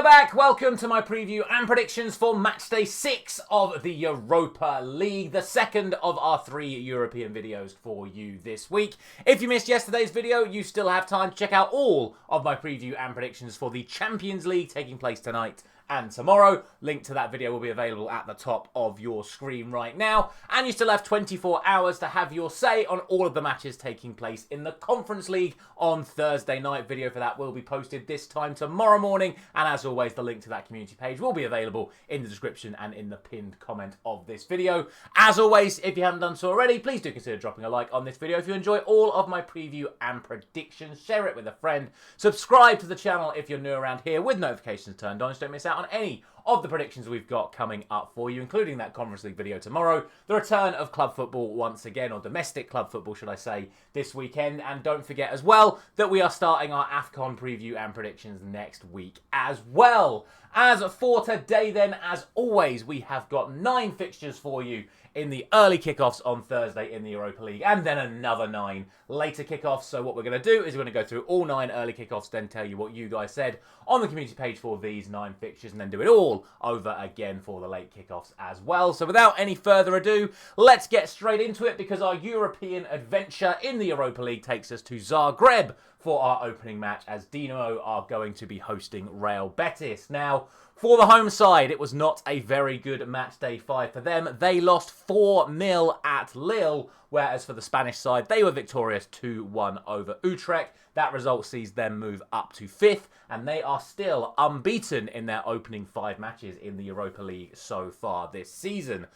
we're back. Welcome to my preview and predictions for Matchday 6 of the Europa League, the second of our 3 European videos for you this week. If you missed yesterday's video, you still have time to check out all of my preview and predictions for the Champions League taking place tonight and tomorrow. Link to that video will be available at the top of your screen right now. And you still have 24 hours to have your say on all of the matches taking place in the Conference League on Thursday night. Video for that will be posted this time tomorrow morning. And as always, the link to that community page will be available in the description and in the pinned comment of this video. As always, if you haven't done so already, please do consider dropping a like on this video. If you enjoy all of my preview and predictions, share it with a friend. Subscribe to the channel if you're new around here with notifications turned on, so don't miss out on any of the predictions we've got coming up for you, including that Conference League video tomorrow, the return of club football once again, or domestic club football should I say, this weekend, and don't forget as well that we are starting our AFCON preview and predictions next week as well. As for today then, as always, we have got 9 fixtures for you in the early kickoffs on Thursday in the Europa League, and then another 9 later kickoffs. So what we're going to do is we're going to go through all 9 early kickoffs, then tell you what you guys said on the community page for these 9 fixtures, and then do it all over again for the late kickoffs as well. So without any further ado, let's get straight into it, because our European adventure in the Europa League takes us to Zagreb for our opening match, as Dinamo are going to be hosting Real Betis. Now, for the home side, it was not a very good match day 5 for them. They lost 4-0 at Lille, whereas for the Spanish side, they were victorious 2-1 over Utrecht. That result sees them move up to 5th, and they are still unbeaten in their opening 5 matches in the Europa League so far this season.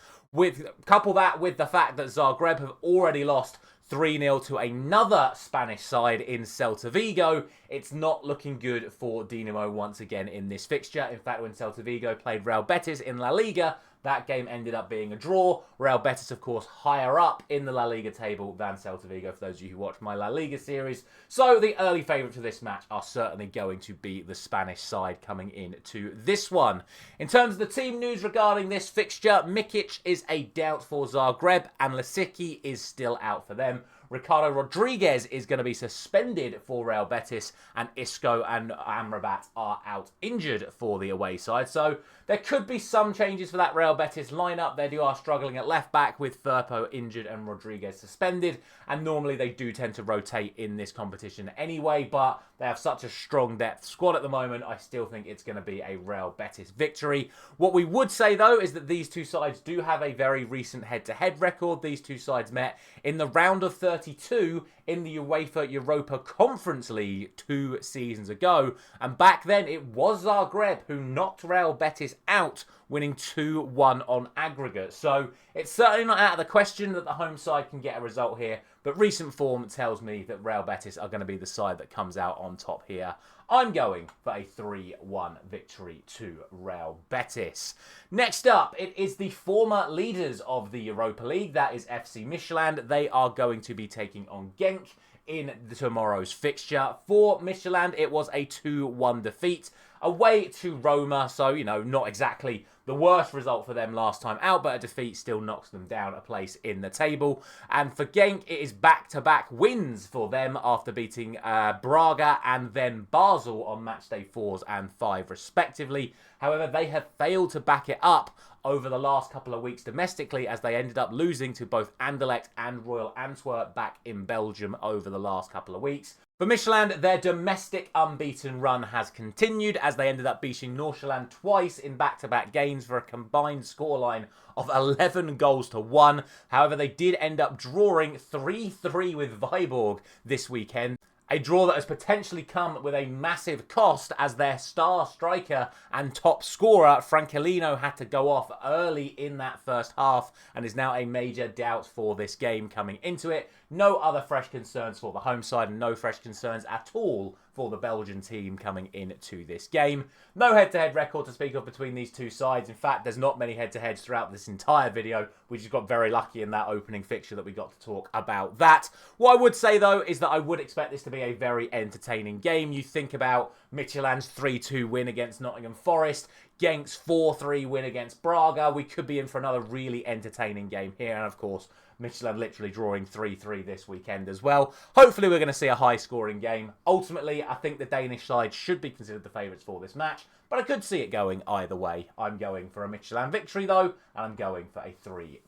Couple that with the fact that Zagreb have already lost 3-0 to another Spanish side in Celta Vigo, it's not looking good for Dinamo once again in this fixture. In fact, when Celta Vigo played Real Betis in La Liga, that game ended up being a draw. Real Betis, of course, higher up in the La Liga table than Celta Vigo, for those of you who watch my La Liga series. So the early favourites for this match are certainly going to be the Spanish side coming into this one. In terms of the team news regarding this fixture, Mikic is a doubt for Zagreb, and Lisicki is still out for them. Ricardo Rodriguez is going to be suspended for Real Betis, and Isco and Amrabat are out injured for the away side. So there could be some changes for that Real Betis lineup. They are struggling at left back with Firpo injured and Rodriguez suspended, and normally they do tend to rotate in this competition anyway, but they have such a strong depth squad at the moment, I still think it's going to be a Real Betis victory. What we would say though is that these two sides do have a very recent head-to-head record. These two sides met in the round of 32 in the UEFA Europa Conference League 2 seasons ago, and back then it was Zagreb who knocked Real Betis out, winning 2-1 on aggregate. So it's certainly not out of the question that the home side can get a result here, but recent form tells me that Real Betis are going to be the side that comes out on top here. I'm going for a 3-1 victory to Real Betis. Next up, it is the former leaders of the Europa League, that is FC Midtjylland. They are going to be taking on Genk in tomorrow's fixture. For Midtjylland, it was a 2-1 defeat away to Roma, so, you know, not exactly the worst result for them last time out, but a defeat still knocks them down a place in the table. And for Genk, it is back-to-back wins for them after beating Braga and then Basel on matchday 4s and 5 respectively. However, they have failed to back it up over the last couple of weeks domestically, as they ended up losing to both Anderlecht and Royal Antwerp back in Belgium over the last couple of weeks. For Midtjylland, their domestic unbeaten run has continued, as they ended up beating Nordsjælland twice in back-to-back games for a combined scoreline of 11 goals to 1. However, they did end up drawing 3-3 with Viborg this weekend. A draw that has potentially come with a massive cost, as their star striker and top scorer, Frankelino, had to go off early in that first half and is now a major doubt for this game coming into it. No other fresh concerns for the home side, and no fresh concerns at all for the Belgian team coming into this game. No head-to-head record to speak of between these two sides. In fact, there's not many head-to-heads throughout this entire video. We just got very lucky in that opening fixture that we got to talk about that. What I would say, though, is that I would expect this to be a very entertaining game. You think about Midtjylland's 3-2 win against Nottingham Forest, Genk's 4-3 win against Braga. We could be in for another really entertaining game here. And of course, Midtjylland literally drawing 3-3 this weekend as well. Hopefully we're going to see a high-scoring game. Ultimately, I think the Danish side should be considered the favourites for this match, but I could see it going either way. I'm going for a Midtjylland victory, though, and I'm going for a 3-2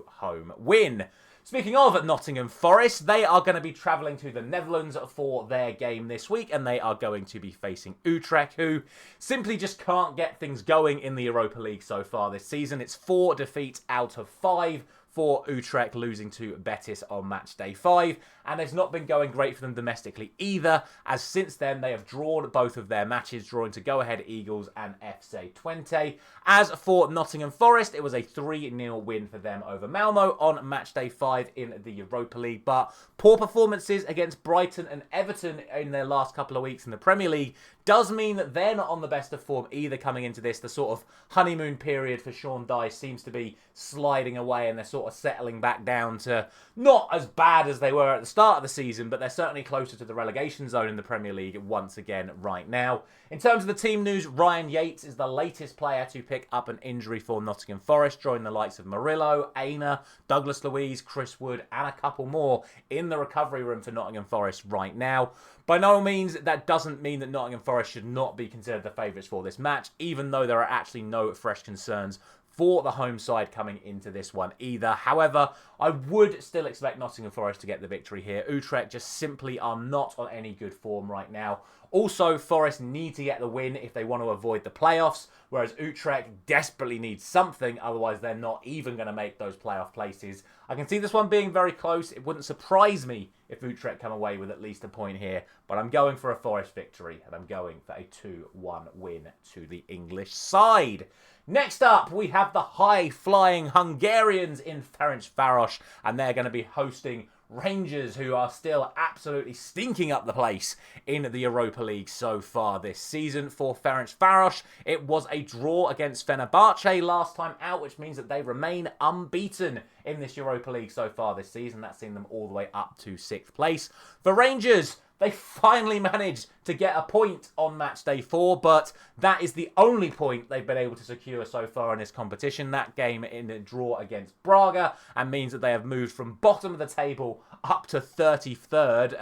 home win. Speaking of Nottingham Forest, they are going to be travelling to the Netherlands for their game this week, and they are going to be facing Utrecht, who simply just can't get things going in the Europa League so far this season. It's 4 defeats out of 5 for Utrecht, losing to Betis on match day 5, and it's not been going great for them domestically either, as since then they have drawn both of their matches, drawing to Go Ahead Eagles and FC Twente. As for Nottingham Forest, it was a 3-0 win for them over Malmo on match day 5 in the Europa League, but poor performances against Brighton and Everton in their last couple of weeks in the Premier League does mean that they're not on the best of form either coming into this. The sort of honeymoon period for Sean Dyche seems to be sliding away, and they're sort of settling back down to not as bad as they were at the start of the season, but they're certainly closer to the relegation zone in the Premier League once again right now. In terms of the team news, Ryan Yates is the latest player to pick up an injury for Nottingham Forest, joining the likes of Murillo, Aina, Douglas Luiz, Chris Wood, and a couple more in the recovery room for Nottingham Forest right now. By no means, that doesn't mean that Nottingham Forest should not be considered the favourites for this match, even though there are actually no fresh concerns for the home side coming into this one either. However, I would still expect Nottingham Forest to get the victory here. Utrecht just simply are not on any good form right now. Also, Forest need to get the win if they want to avoid the playoffs, whereas Utrecht desperately needs something, otherwise they're not even going to make those playoff places. I can see this one being very close. It wouldn't surprise me if Utrecht come away with at least a point here, but I'm going for a Forest victory, and I'm going for a 2-1 win to the English side. Next up, we have the high-flying Hungarians in Ferencvaros, and they're going to be hosting Rangers, who are still absolutely stinking up the place in the Europa League so far this season. For Ferencvaros, it was a draw against Fenerbahce last time out, which means that they remain unbeaten in this Europa League so far this season. That's seen them all the way up to 6th place. For Rangers, they finally managed to get a point on match day 4, but that is the only point they've been able to secure so far in this competition. That game in a draw against Braga, and means that they have moved from bottom of the table up to 33rd.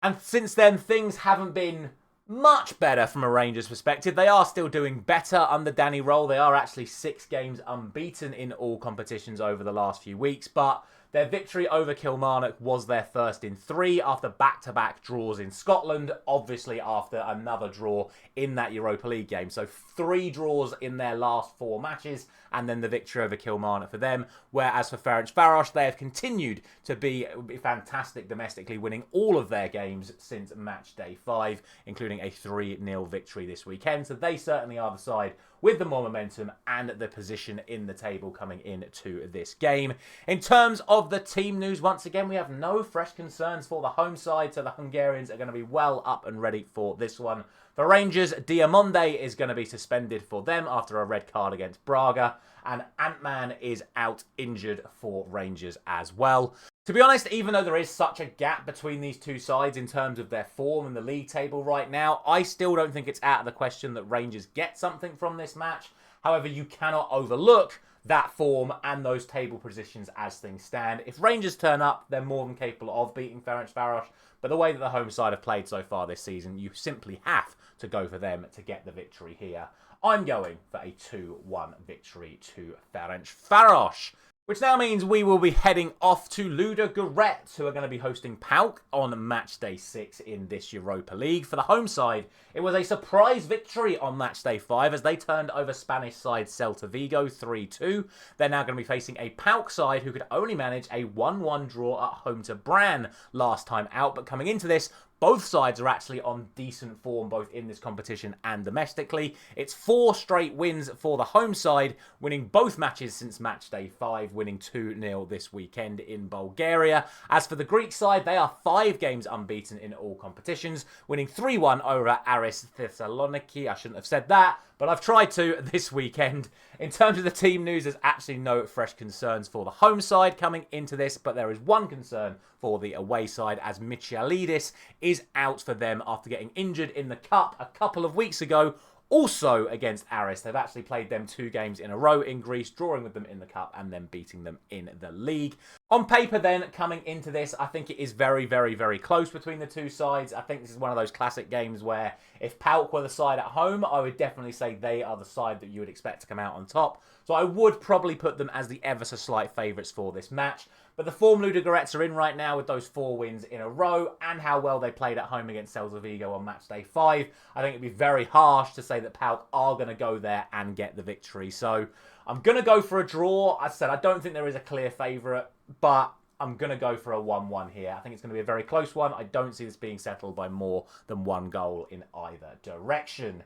And since then, things haven't been much better from a Rangers perspective. They are still doing better under Danny Roll. They are actually 6 games unbeaten in all competitions over the last few weeks, but their victory over Kilmarnock was their first in 3 after back-to-back draws in Scotland, obviously after another draw in that Europa League game. So 3 draws in their last 4 matches, and then the victory over Kilmarnock for them. Whereas for Ferencvaros, they have continued to be fantastic domestically, winning all of their games since match day 5, including a 3-0 victory this weekend. So they certainly are the side with the more momentum and the position in the table coming into this game. In terms of the team news, once again, we have no fresh concerns for the home side, so the Hungarians are going to be well up and ready for this one. For Rangers, Diamonde is going to be suspended for them after a red card against Braga, and Ant-Man is out injured for Rangers as well. To be honest, even though there is such a gap between these two sides in terms of their form in the league table right now, I still don't think it's out of the question that Rangers get something from this match. However, you cannot overlook that form and those table positions as things stand. If Rangers turn up, they're more than capable of beating Ferencvaros, but the way that the home side have played so far this season, you simply have to go for them to get the victory here. I'm going for a 2-1 victory to Ferencvaros. Which now means we will be heading off to Ludogorets, who are going to be hosting PAOK on match day 6 in this Europa League. For the home side, it was a surprise victory on match day 5 as they turned over Spanish side Celta Vigo 3-2. They're now going to be facing a PAOK side who could only manage a 1-1 draw at home to Brann last time out, but coming into this, both sides are actually on decent form, both in this competition and domestically. It's 4 straight wins for the home side, winning both matches since match day 5, winning 2-0 this weekend in Bulgaria. As for the Greek side, they are 5 games unbeaten in all competitions, winning 3-1 over Aris Thessaloniki. I shouldn't have said that, but I've tried to this weekend. In terms of the team news, there's actually no fresh concerns for the home side coming into this, but there is one concern for the away side as Midtjylland is out for them after getting injured in the Cup a couple of weeks ago. Also against Aris, they've actually played them 2 games in a row in Greece, drawing with them in the Cup and then beating them in the league. On paper then, coming into this, I think it is very, very, very close between the two sides. I think this is one of those classic games where if PAOK were the side at home, I would definitely say they are the side that you would expect to come out on top. So I would probably put them as the ever so slight favourites for this match. But the form Ludogorets are in right now with those 4 wins in a row and how well they played at home against Celta Vigo on match day 5, I think it'd be very harsh to say that PAOK are going to go there and get the victory. So I'm going to go for a draw. As I said, I don't think there is a clear favourite, but I'm going to go for a 1-1 here. I think it's going to be a very close one. I don't see this being settled by more than 1 goal in either direction.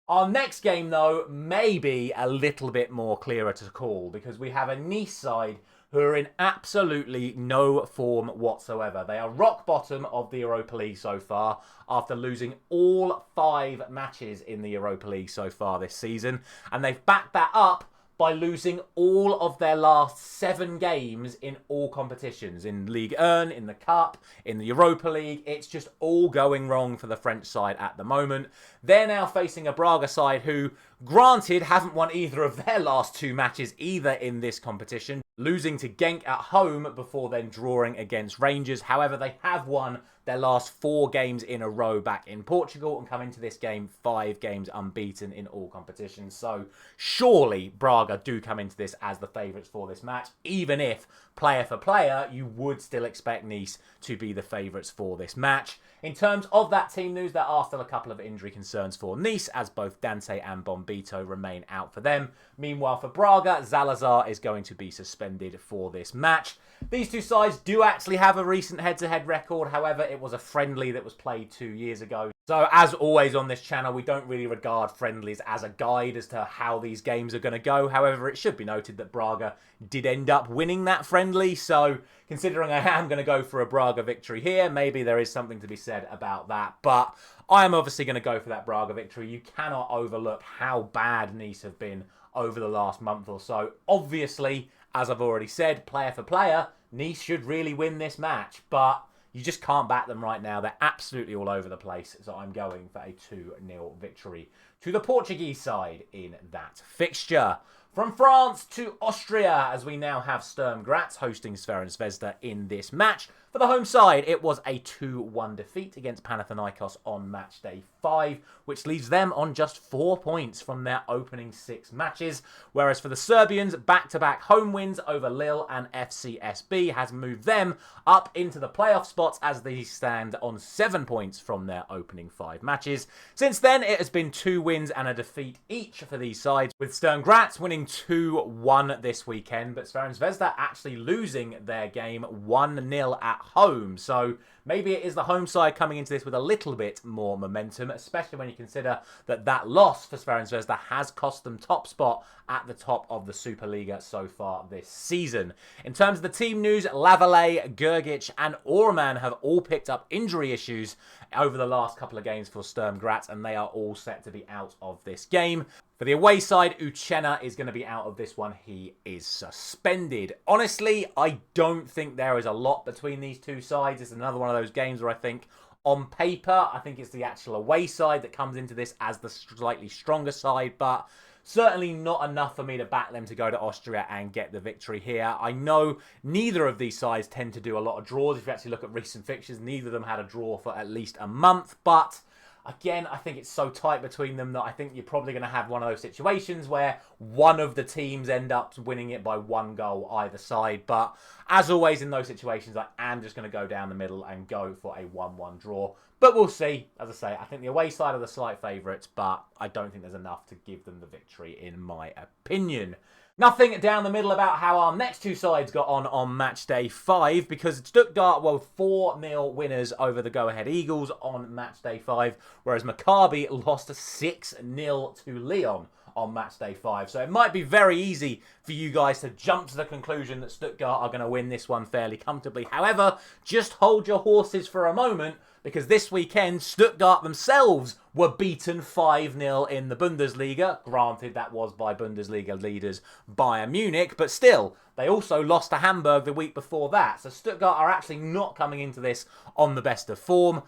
Our next game, though, may be a little bit more clearer to call because we have a Nice side who are in absolutely no form whatsoever. They are rock bottom of the Europa League so far after losing all 5 matches in the Europa League so far this season. And they've backed that up by losing all of their last 7 games in all competitions. In Ligue 1, in the Cup, in the Europa League. It's just all going wrong for the French side at the moment. They're now facing a Braga side who, granted, haven't won either of their last 2 matches either in this competition, losing to Genk at home before then drawing against Rangers. However, they have won their last 4 games in a row back in Portugal and come into this game 5 games unbeaten in all competitions. So surely Braga do come into this as the favourites for this match, even if player for player you would still expect Nice to be the favourites for this match. In terms of that team news, there are still a couple of injury concerns for Nice, as both Dante and Bombito remain out for them. Meanwhile, for Braga, Zalazar is going to be suspended for this match. These two sides do actually have a recent head-to-head record. However, it was a friendly that was played 2 years ago. So, as always on this channel, we don't really regard friendlies as a guide as to how these games are going to go. However, it should be noted that Braga did end up winning that friendly. So, considering I am going to go for a Braga victory here, maybe there is something to be said about that. But I am obviously going to go for that Braga victory. You cannot overlook how bad Nice have been over the last month or so. Obviously, as I've already said, player for player, Nice should really win this match. But you just can't back them right now. They're absolutely all over the place. So I'm going for a 2-0 victory to the Portuguese side in that fixture. From France to Austria, as we now have Sturm Graz hosting Ferencvaros in this match. For the home side, it was a 2-1 defeat against Panathinaikos on match day 5, which leaves them on just 4 points from their opening 6 matches. Whereas for the Serbians, back-to-back home wins over Lille and FCSB has moved them up into the playoff spots as they stand on 7 points from their opening 5 matches. Since then, it has been 2 wins and a defeat each for these sides, with Sturm Graz winning 2-1 this weekend, but Zvezda actually losing their game 1-0 at home. So maybe it is the home side coming into this with a little bit more momentum, especially when you consider that that loss for Ferencvaros has cost them top spot at the top of the Superliga so far this season. In terms of the team news, Lavallee, Gergic and Orman have all picked up injury issues over the last couple of games for Sturm Graz, and they are all set to be out of this game. For the away side, Uchenna is going to be out of this one. He is suspended. Honestly, I don't think there is a lot between these two sides. It's another one of those games where I think on paper, I think it's the actual away side that comes into this as the slightly stronger side, but certainly not enough for me to back them to go to Austria and get the victory here. I know neither of these sides tend to do a lot of draws. If you actually look at recent fixtures, neither of them had a draw for at least a month, but again, I think it's so tight between them that I think you're probably going to have one of those situations where one of the teams end up winning it by 1 goal either side. But as always in those situations, I am just going to go down the middle and go for a 1-1 draw. But we'll see. As I say, I think the away side are the slight favourites, but I don't think there's enough to give them the victory in my opinion. Nothing down the middle about how our next two sides got on match day 5, because Stuttgart were 4-0 winners over the go-ahead Eagles on match day 5, whereas Maccabi lost 6-0 to Lyon on match day 5. So it might be very easy for you guys to jump to the conclusion that Stuttgart are going to win this one fairly comfortably. However, just hold your horses for a moment, because this weekend, Stuttgart themselves were beaten 5-0 in the Bundesliga. Granted, that was by Bundesliga leaders Bayern Munich, but still, they also lost to Hamburg the week before that. So Stuttgart are actually not coming into this on the best of form.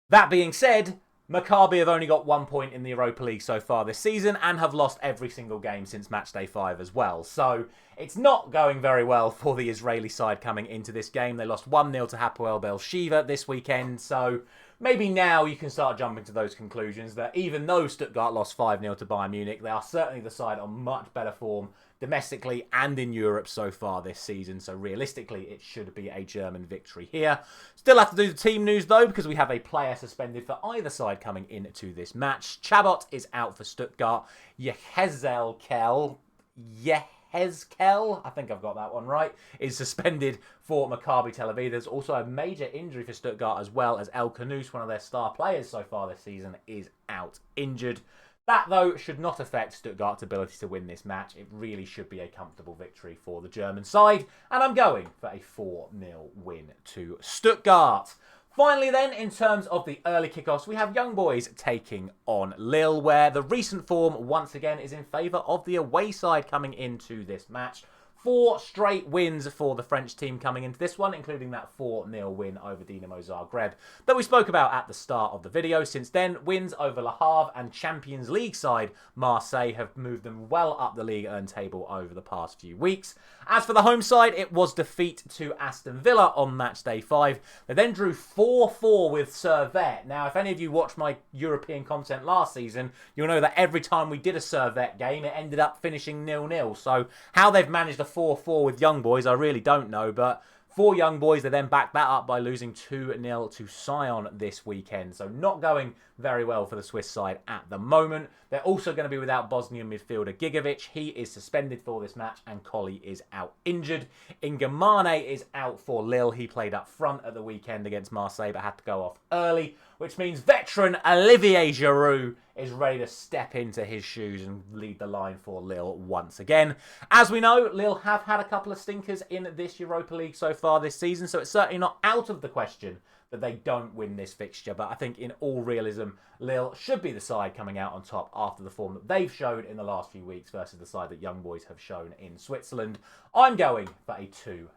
That being said, Maccabi have only got 1 point in the Europa League so far this season and have lost every single game since Matchday 5 as well. So it's not going very well for the Israeli side coming into this game. They lost 1-0 to Hapoel Be'er-Sheva this weekend. So maybe now you can start jumping to those conclusions that even though Stuttgart lost 5-0 to Bayern Munich, they are certainly the side on much better form domestically and in Europe so far this season. So realistically, it should be a German victory here. Still have to do the team news though, because we have a player suspended for either side coming into this match. Chabot is out for Stuttgart. Yehezkel, I think I've got that one right, is suspended for Maccabi Tel Aviv. There's also a major injury for Stuttgart as well, as El Kanous, one of their star players so far this season, is out injured. That, though, should not affect Stuttgart's ability to win this match. It really should be a comfortable victory for the German side, and I'm going for a 4-0 win to Stuttgart. Finally then, in terms of the early kickoffs, we have Young Boys taking on Lille, where the recent form once again is in favour of the away side coming into this match. 4 straight wins for the French team coming into this one, including that 4-0 win over Dinamo Zagreb that we spoke about at the start of the video. Since then, wins over Le Havre and Champions League side Marseille have moved them well up the Ligue 1 table over the past few weeks. As for the home side, it was defeat to Aston Villa on Matchday 5. They then drew 4-4 with Servette. Now, if any of you watched my European content last season, you'll know that every time we did a Servette game, it ended up finishing 0-0. So how they've managed a 4-4 with Young Boys, I really don't know, but for Young Boys, they then backed that up by losing 2-0 to Sion this weekend. So not going very well for the Swiss side at the moment. They're also going to be without Bosnian midfielder Gigovic. He is suspended for this match, and Colli is out injured. Ingemane is out for Lille. He played up front at the weekend against Marseille, but had to go off early, which means veteran Olivier Giroud is ready to step into his shoes and lead the line for Lille once again. As we know, Lille have had a couple of stinkers in this Europa League so far this season, so it's certainly not out of the question that they don't win this fixture. But I think in all realism, Lille should be the side coming out on top after the form that they've showed in the last few weeks versus the side that Young Boys have shown in Switzerland. I'm going for a 2-0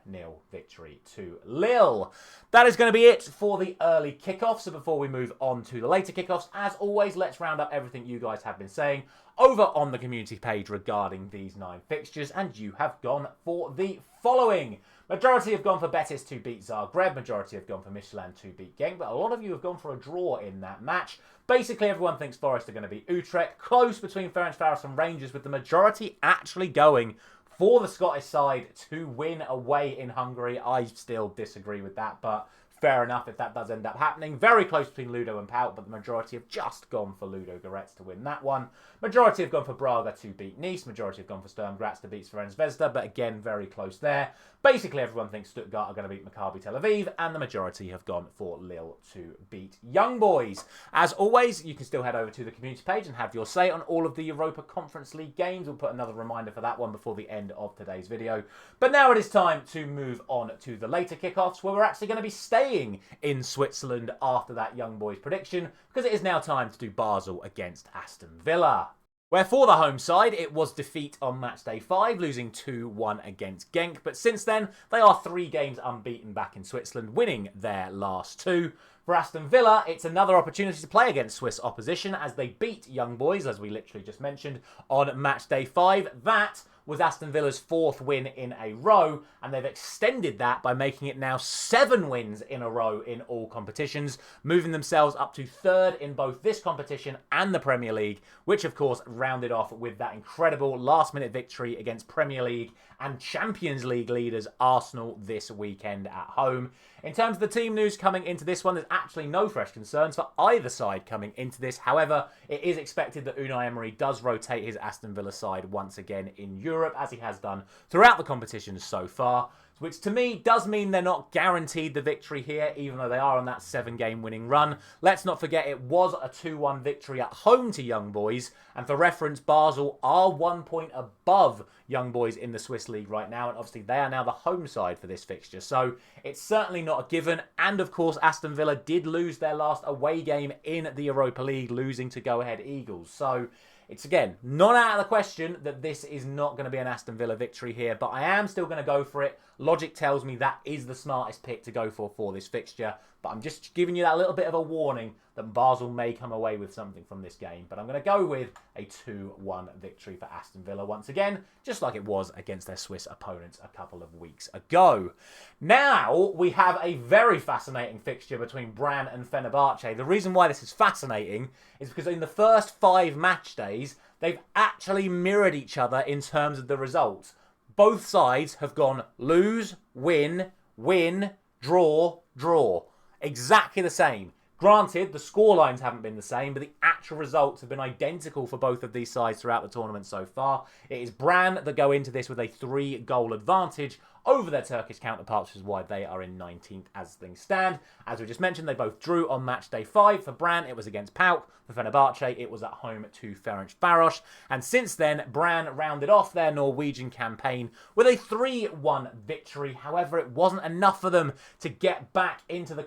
victory to Lille. That is going to be it for the early kickoffs. So before we move on to the later kickoffs, as always, let's round up everything you guys have been saying over on the community page regarding these 9 fixtures, and you have gone for the following. Majority have gone for Betis to beat Zagreb, majority have gone for Midtjylland to beat Genk, but a lot of you have gone for a draw in that match. Basically, everyone thinks Forest are going to beat Utrecht, close between Ferencvaros and Rangers, with the majority actually going for the Scottish side to win away in Hungary. I still disagree with that, but fair enough if that does end up happening. Very close between Ludo and PAOK, but the majority have just gone for Ludogorets to win that one. Majority have gone for Braga to beat Nice. Majority have gone for Sturm Graz to beat Zvezda, but again, very close there. Basically, everyone thinks Stuttgart are going to beat Maccabi Tel Aviv, and the majority have gone for Lille to beat Young Boys. As always, you can still head over to the community page and have your say on all of the Europa Conference League games. We'll put another reminder for that one before the end of today's video. But now it is time to move on to the later kickoffs, where we're actually going to be staying in Switzerland after that Young Boys prediction, because it is now time to do Basel against Aston Villa. Where for the home side, it was defeat on Matchday 5, losing 2-1 against Genk. But since then, they are 3 games unbeaten back in Switzerland, winning their last 2. For Aston Villa, it's another opportunity to play against Swiss opposition as they beat Young Boys, as we literally just mentioned, on Matchday 5. That was Aston Villa's 4th win in a row, and they've extended that by making it now 7 wins in a row in all competitions, moving themselves up to 3rd in both this competition and the Premier League, which of course rounded off with that incredible last-minute victory against Premier League and Champions League leaders Arsenal this weekend at home. In terms of the team news coming into this one, there's actually no fresh concerns for either side coming into this. However, it is expected that Unai Emery does rotate his Aston Villa side once again in Europe, as he has done throughout the competition so far, which to me does mean they're not guaranteed the victory here, even though they are on that 7-game winning run. Let's not forget it was a 2-1 victory at home to Young Boys, and for reference, Basel are 1 point above Young Boys in the Swiss League right now, and obviously they are now the home side for this fixture, so it's certainly not a given. And of course, Aston Villa did lose their last away game in the Europa League, losing to Go Ahead Eagles, so it's, again, not out of the question that this is not going to be an Aston Villa victory here, but I am still going to go for it. Logic tells me that is the smartest pick to go for this fixture. but I'm just giving you that little bit of a warning that Basel may come away with something from this game. But I'm going to go with a 2-1 victory for Aston Villa once again, just like it was against their Swiss opponents a couple of weeks ago. Now, we have a very fascinating fixture between Brann and Fenerbahce. The reason why this is fascinating is because in the first 5 match days, they've actually mirrored each other in terms of the results. Both sides have gone lose, win, win, draw, draw. Exactly the same. Granted, the scorelines haven't been the same, but the actual results have been identical for both of these sides throughout the tournament so far. It is Brann that go into this with a 3-goal advantage over their Turkish counterparts, which is why they are in 19th as things stand. As we just mentioned, they both drew on match day 5. For Brann, it was against PAOK. For Fenerbahce, it was at home to Ferencvaros. And since then, Brann rounded off their Norwegian campaign with a 3-1 victory. However, it wasn't enough for them to get back into the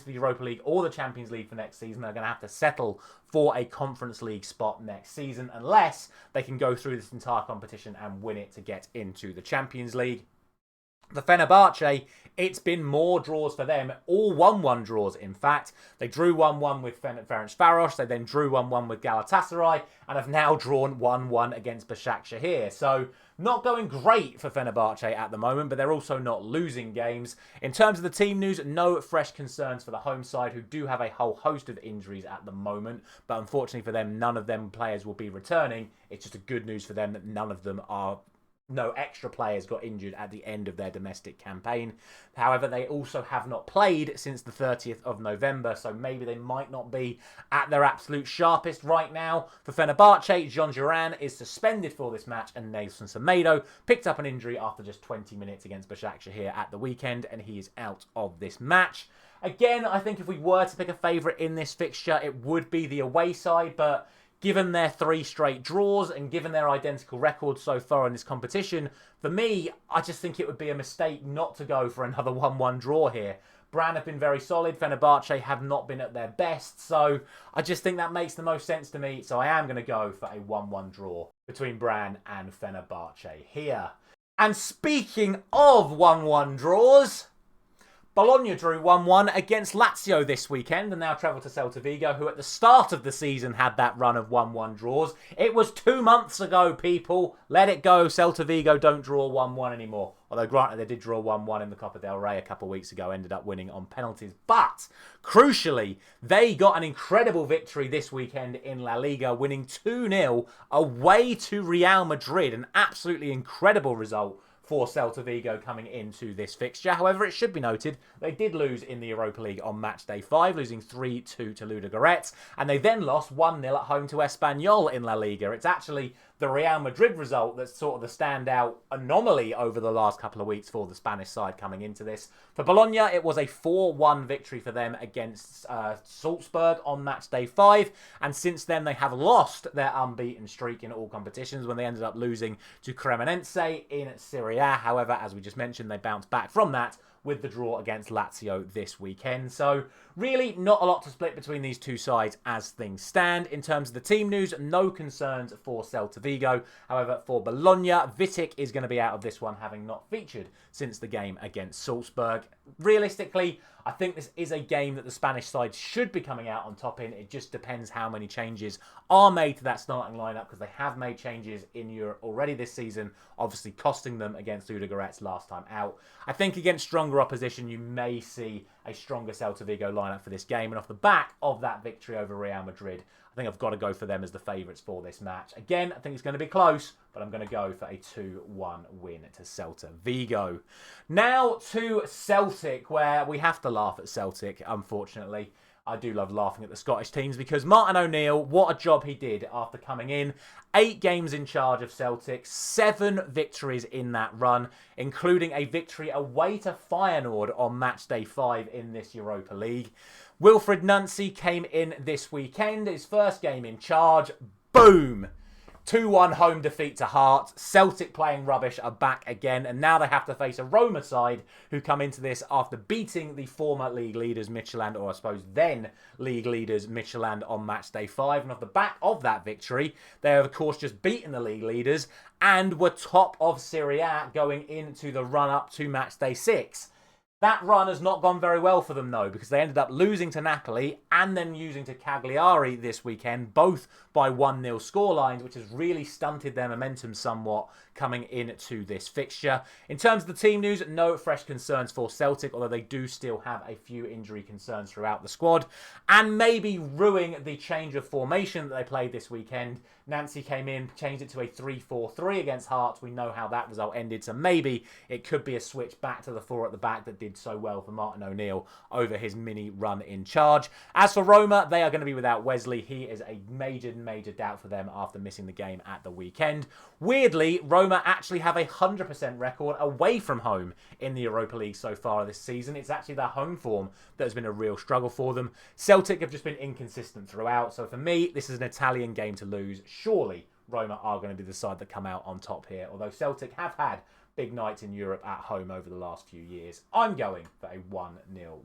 Europa League or the Champions League for next season. They're going to have to settle for a Conference League spot next season unless they can go through this entire competition and win it to get into the Champions League. The Fenerbahce, it's been more draws for them, all 1-1 draws in fact. They drew 1-1 with Ferencvaros, they then drew 1-1 with Galatasaray, and have now drawn 1-1 against Başakşehir. So, not going great for Fenerbahce at the moment, but they're also not losing games. In terms of the team news, no fresh concerns for the home side, who do have a whole host of injuries at the moment. But unfortunately for them, none of them players will be returning. It's just a good news for them that none of them are... No extra players got injured at the end of their domestic campaign. However, they also have not played since the 30th of November, so maybe they might not be at their absolute sharpest right now. For Fenerbahce, Jean Duran is suspended for this match, and Nelson Semedo picked up an injury after just 20 minutes against Başakşehir at the weekend, and he is out of this match. Again, I think if we were to pick a favourite in this fixture, it would be the away side, but... given their 3 straight draws and given their identical records so far in this competition, for me, I just think it would be a mistake not to go for another 1-1 draw here. Brann have been very solid. Fenerbahce have not been at their best. So I just think that makes the most sense to me. So I am going to go for a 1-1 draw between Brann and Fenerbahce here. And speaking of 1-1 draws... Bologna drew 1-1 against Lazio this weekend and now travel to Celta Vigo, who at the start of the season had that run of 1-1 draws. It was 2 months ago, people. Let it go. Celta Vigo don't draw 1-1 anymore. Although, granted, they did draw 1-1 in the Copa del Rey a couple of weeks ago, ended up winning on penalties. But, crucially, they got an incredible victory this weekend in La Liga, winning 2-0 away to Real Madrid. An absolutely incredible result for Celta Vigo coming into this fixture. However, it should be noted, they did lose in the Europa League on match day 5, losing 3-2 to Ludogorets, and they then lost 1-0 at home to Espanyol in La Liga. It's actually the Real Madrid result that's sort of the standout anomaly over the last couple of weeks for the Spanish side coming into this. For Bologna, it was a 4-1 victory for them against Salzburg on match day 5, and since then they have lost their unbeaten streak in all competitions when they ended up losing to Cremonense in Serie A. However, as we just mentioned, they bounced back from that with the draw against Lazio this weekend. So really not a lot to split between these two sides as things stand. In terms of the team news, no concerns for Celta Vigo. However, for Bologna, Vitek is going to be out of this one, having not featured since the game against Salzburg. Realistically, I think this is a game that the Spanish side should be coming out on top in. It just depends how many changes are made to that starting lineup, because they have made changes in Europe already this season, obviously costing them against Ludogorets last time out. I think against stronger opposition, you may see a stronger Celta Vigo lineup for this game, and off the back of that victory over Real Madrid, I think I've got to go for them as the favourites for this match. Again, I think it's going to be close, but I'm going to go for a 2-1 win to Celta Vigo. Now to Celtic, where we have to laugh at Celtic, unfortunately. I do love laughing at the Scottish teams because Martin O'Neill, what a job he did after coming in. 8 games in charge of Celtic, 7 victories in that run, including a victory away to Feyenoord on match day 5 in this Europa League. Wilfred Nancy came in this weekend, his first game in charge. Boom! 2-1 home defeat to Hearts. Celtic playing rubbish are back again, and now they have to face a Roma side who come into this after beating the former league leaders Midtjylland, or I suppose then league leaders Midtjylland on match day 5. And off the back of that victory, they have of course just beaten the league leaders and were top of Serie A going into the run-up to match day 6. That run has not gone very well for them, though, because they ended up losing to Napoli and then losing to Cagliari this weekend, both by 1-0 scorelines, which has really stunted their momentum somewhat coming into this fixture. In terms of the team news, no fresh concerns for Celtic, although they do still have a few injury concerns throughout the squad. And maybe ruining the change of formation that they played this weekend. Nancy came in, changed it to a 3-4-3 against Hearts. We know how that result ended, so maybe it could be a switch back to the 4 at the back that did so well for Martin O'Neill over his mini run in charge. As for Roma, they are going to be without Wesley. He is a major doubt for them after missing the game at the weekend. Weirdly, Roma actually have a 100% record away from home in the Europa League so far this season. It's actually their home form that has been a real struggle for them. Celtic have just been inconsistent throughout, so for me, this is an Italian game to lose. Surely Roma are going to be the side that come out on top here, although Celtic have had big nights in Europe at home over the last few years. I'm going for a 1-0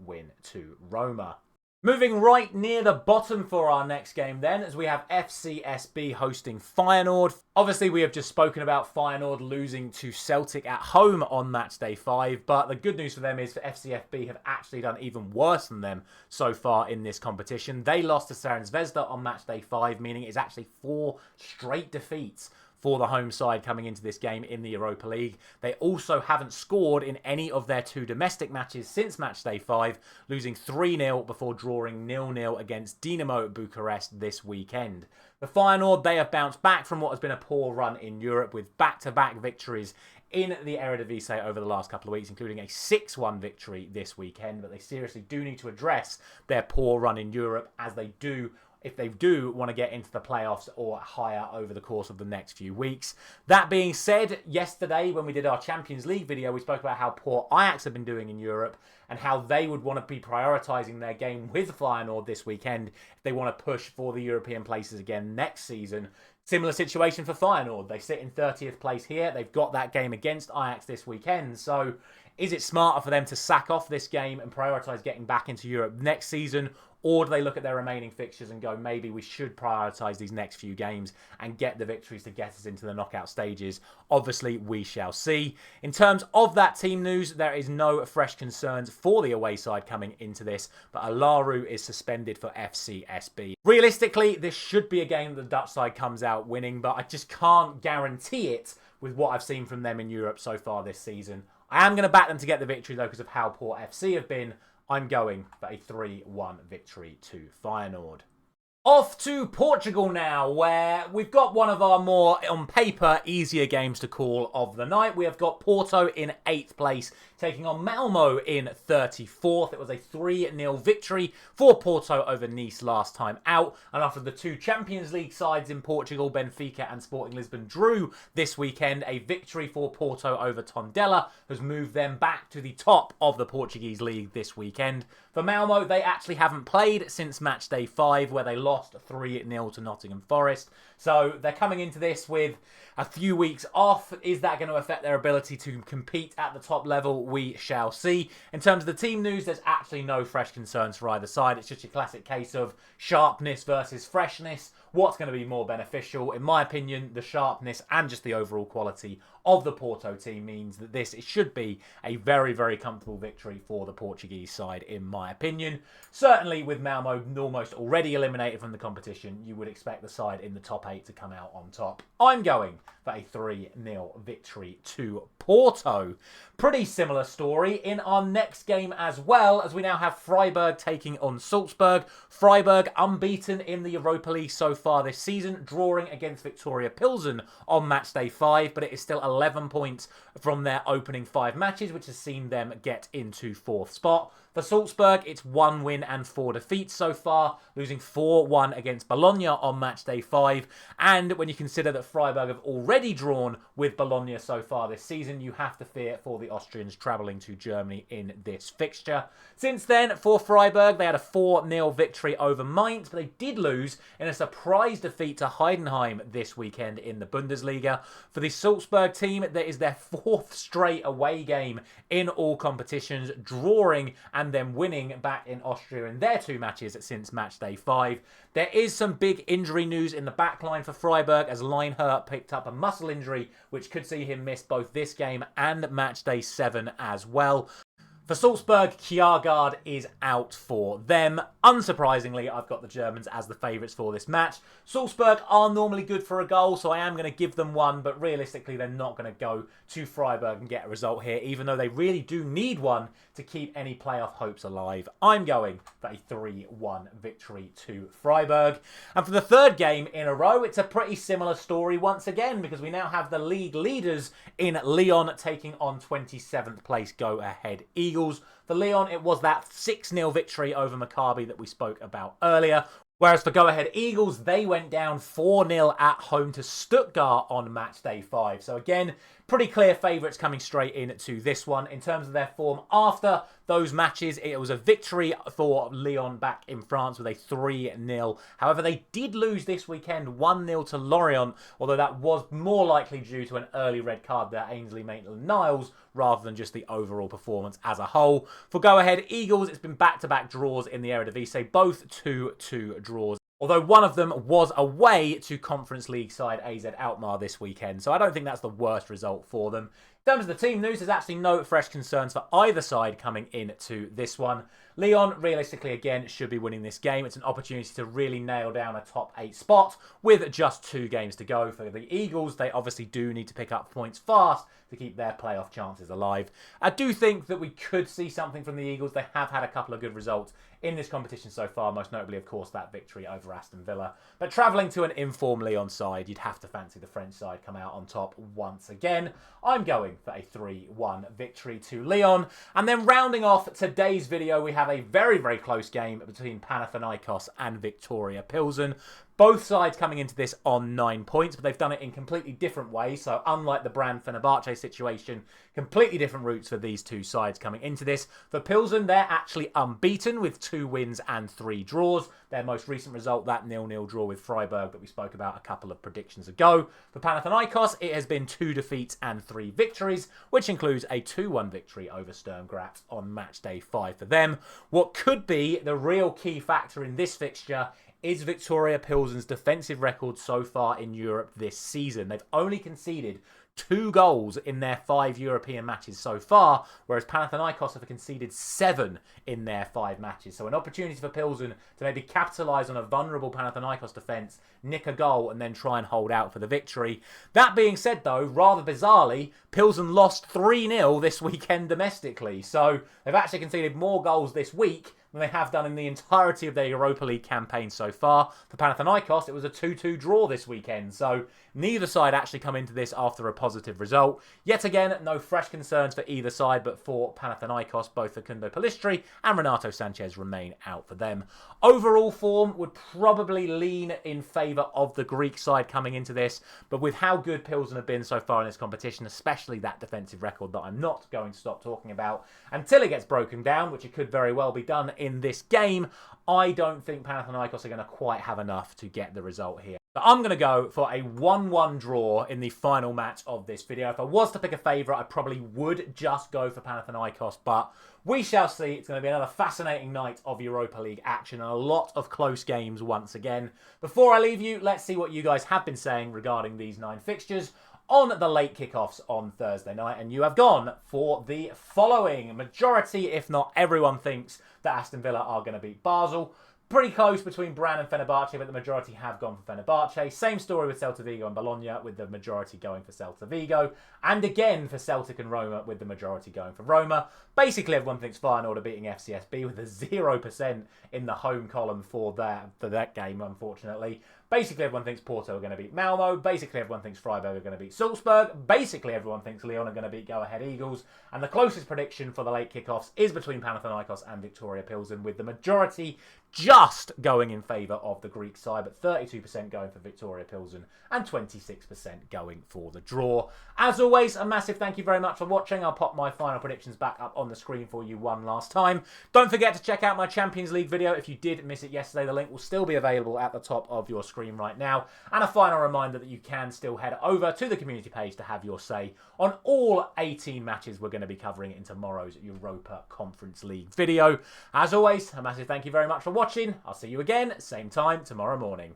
win to Roma. Moving right near the bottom for our next game then, as we have FCSB hosting Feyenoord. Obviously, we have just spoken about Feyenoord losing to Celtic at home on Matchday 5, but the good news for them is that FCSB have actually done even worse than them so far in this competition. They lost to Zvezda on Matchday 5, meaning it's actually 4 straight defeats for the home side coming into this game in the Europa League. They also haven't scored in any of their 2 domestic matches since Matchday 5, losing 3-0 before drawing 0-0 against Dinamo Bucharest this weekend. The Feyenoord, they have bounced back from what has been a poor run in Europe with back-to-back victories in the Eredivisie over the last couple of weeks, including a 6-1 victory this weekend, but they seriously do need to address their poor run in Europe as they do if they do want to get into the playoffs or higher over the course of the next few weeks. That being said, yesterday when we did our Champions League video, we spoke about how poor Ajax have been doing in Europe and how they would want to be prioritising their game with Feyenoord this weekend if they want to push for the European places again next season. Similar situation for Feyenoord. They sit in 30th place here. They've got that game against Ajax this weekend. So is it smarter for them to sack off this game and prioritise getting back into Europe next season? Or do they look at their remaining fixtures and go, maybe we should prioritise these next few games and get the victories to get us into the knockout stages? Obviously, we shall see. In terms of that team news, there is no fresh concerns for the away side coming into this, but Alaru is suspended for FCSB. Realistically, this should be a game that the Dutch side comes out winning, but I just can't guarantee it with what I've seen from them in Europe so far this season. I am going to back them to get the victory, though, because of how poor FC have been. I'm going for a 3-1 victory to Feyenoord. Off to Portugal now, where we've got one of our more, on paper, easier games to call of the night. We have got Porto in 8th place, taking on Malmo in 34th. It was a 3-0 victory for Porto over Nice last time out. And after the 2 Champions League sides in Portugal, Benfica and Sporting Lisbon, drew this weekend, a victory for Porto over Tondela has moved them back to the top of the Portuguese league this weekend. For Malmo, they actually haven't played since Matchday 5, where they lost 3-0 to Nottingham Forest. So they're coming into this with a few weeks off. Is that going to affect their ability to compete at the top level? We shall see. In terms of the team news, there's actually no fresh concerns for either side. It's just your classic case of sharpness versus freshness. What's going to be more beneficial? In my opinion, the sharpness and just the overall quality of the Porto team means that it should be a very, very comfortable victory for the Portuguese side, in my opinion. Certainly with Malmo almost already eliminated from the competition, you would expect the side in the top 8 to come out on top. I'm going for a 3-0 victory to Porto. Pretty similar story in our next game as well, as we now have Freiburg taking on Salzburg. Freiburg unbeaten in the Europa League so far this season, drawing against Victoria Pilsen on Matchday 5, but it is still 11 points from their opening 5 matches, which has seen them get into 4th spot. For Salzburg, it's 1 win and 4 defeats so far, losing 4-1 against Bologna on Matchday 5. And when you consider that Freiburg have already drawn with Bologna so far this season, you have to fear for the Austrians travelling to Germany in this fixture. Since then, for Freiburg, they had a 4-0 victory over Mainz, but they did lose in a surprise defeat to Heidenheim this weekend in the Bundesliga. For the Salzburg team, that is their 4th straight away game in all competitions, drawing and then winning back in Austria in their 2 matches since Matchday 5. There is some big injury news in the backline for Freiburg, as Leinhart picked up a muscle injury, which could see him miss both this game and Matchday 7 as well. For Salzburg, Kjaergaard is out for them. Unsurprisingly, I've got the Germans as the favourites for this match. Salzburg are normally good for a goal, so I am going to give them one, but realistically, they're not going to go to Freiburg and get a result here, even though they really do need one to keep any playoff hopes alive. I'm going for a 3-1 victory to Freiburg. And for the third game in a row, it's a pretty similar story once again, because we now have the league leaders in Lyon taking on 27th place go-ahead Eagles. For Lyon, it was that 6-0 victory over Maccabi that we spoke about earlier. Whereas for go-ahead Eagles, they went down 4-0 at home to Stuttgart on match day 5. So again, pretty clear favourites coming straight into this one. In terms of their form after those matches, it was a victory for Lyon back in France with a 3-0. However, they did lose this weekend 1-0 to Lorient, although that was more likely due to an early red card there, Ainsley Maitland-Niles, rather than just the overall performance as a whole. For go-ahead Eagles, it's been back-to-back draws in the Eredivisie, both 2-2 draws. Although one of them was away to Conference League side AZ Alkmaar this weekend, so I don't think that's the worst result for them. In terms of the team news, there's actually no fresh concerns for either side coming into this one. Lyon, realistically, again, should be winning this game. It's an opportunity to really nail down a top 8 spot with just 2 games to go. For the Eagles, they obviously do need to pick up points fast to keep their playoff chances alive. I do think that we could see something from the Eagles. They have had a couple of good results in this competition so far, most notably, of course, that victory over Aston Villa. But travelling to an informed Lyon side, you'd have to fancy the French side come out on top once again. I'm going for a 3-1 victory to Lyon. And then rounding off today's video, we have a very, very close game between Panathinaikos and Viktoria Pilsen. Both sides coming into this on 9 points, but they've done it in completely different ways. So unlike the Brann Fenerbahce situation, completely different routes for these two sides coming into this. For Pilsen, they're actually unbeaten with 2 wins and 3 draws. Their most recent result, that 0-0 draw with Freiburg that we spoke about a couple of predictions ago. For Panathinaikos, it has been 2 defeats and 3 victories, which includes a 2-1 victory over Sturm Graz on match day 5 for them. What could be the real key factor in this fixture is Viktoria Pilsen's defensive record so far in Europe this season. They've only conceded 2 goals in their 5 European matches so far, whereas Panathinaikos have conceded 7 in their 5 matches. So an opportunity for Pilsen to maybe capitalise on a vulnerable Panathinaikos defence, nick a goal and then try and hold out for the victory. That being said though, rather bizarrely, Pilsen lost 3-0 this weekend domestically. So they've actually conceded more goals this week than they have done in the entirety of their Europa League campaign so far. For Panathinaikos, it was a 2-2 draw this weekend, so neither side actually come into this after a positive result. Yet again, no fresh concerns for either side, but for Panathinaikos, both Facundo Pellistri and Renato Sanchez remain out for them. Overall form would probably lean in favour of the Greek side coming into this, but with how good Pilsen have been so far in this competition, especially that defensive record that I'm not going to stop talking about until it gets broken down, which it could very well be done in this game, I don't think Panathinaikos are going to quite have enough to get the result here. So I'm going to go for a 1-1 draw in the final match of this video. If I was to pick a favourite, I probably would just go for Panathinaikos, but we shall see. It's going to be another fascinating night of Europa League action and a lot of close games once again. Before I leave you, let's see what you guys have been saying regarding these 9 fixtures on the late kickoffs on Thursday night, and you have gone for the following. Majority, if not everyone, thinks that Aston Villa are going to beat Basel. Pretty close between Brann and Fenerbahce, but the majority have gone for Fenerbahce. Same story with Celta Vigo and Bologna, with the majority going for Celta Vigo. And again for Celtic and Roma, with the majority going for Roma. Basically, everyone thinks Feyenoord are beating FCSB, with a 0% in the home column for that game, unfortunately. Basically, everyone thinks Porto are going to beat Malmo. Basically, everyone thinks Freiburg are going to beat Salzburg. Basically, everyone thinks Lyon are going to beat Go-Ahead Eagles. And the closest prediction for the late kickoffs is between Panathinaikos and Viktoria Pilsen, with the majority just going in favour of the Greek side, but 32% going for Viktoria Pilsen and 26% going for the draw. As always, a massive thank you very much for watching. I'll pop my final predictions back up on the screen for you one last time. Don't forget to check out my Champions League video. If you did miss it yesterday, the link will still be available at the top of your screen right now. And a final reminder that you can still head over to the community page to have your say on all 18 matches we're going to be covering in tomorrow's Europa Conference League video. As always, a massive thank you very much for watching. I'll see you again, same time tomorrow morning.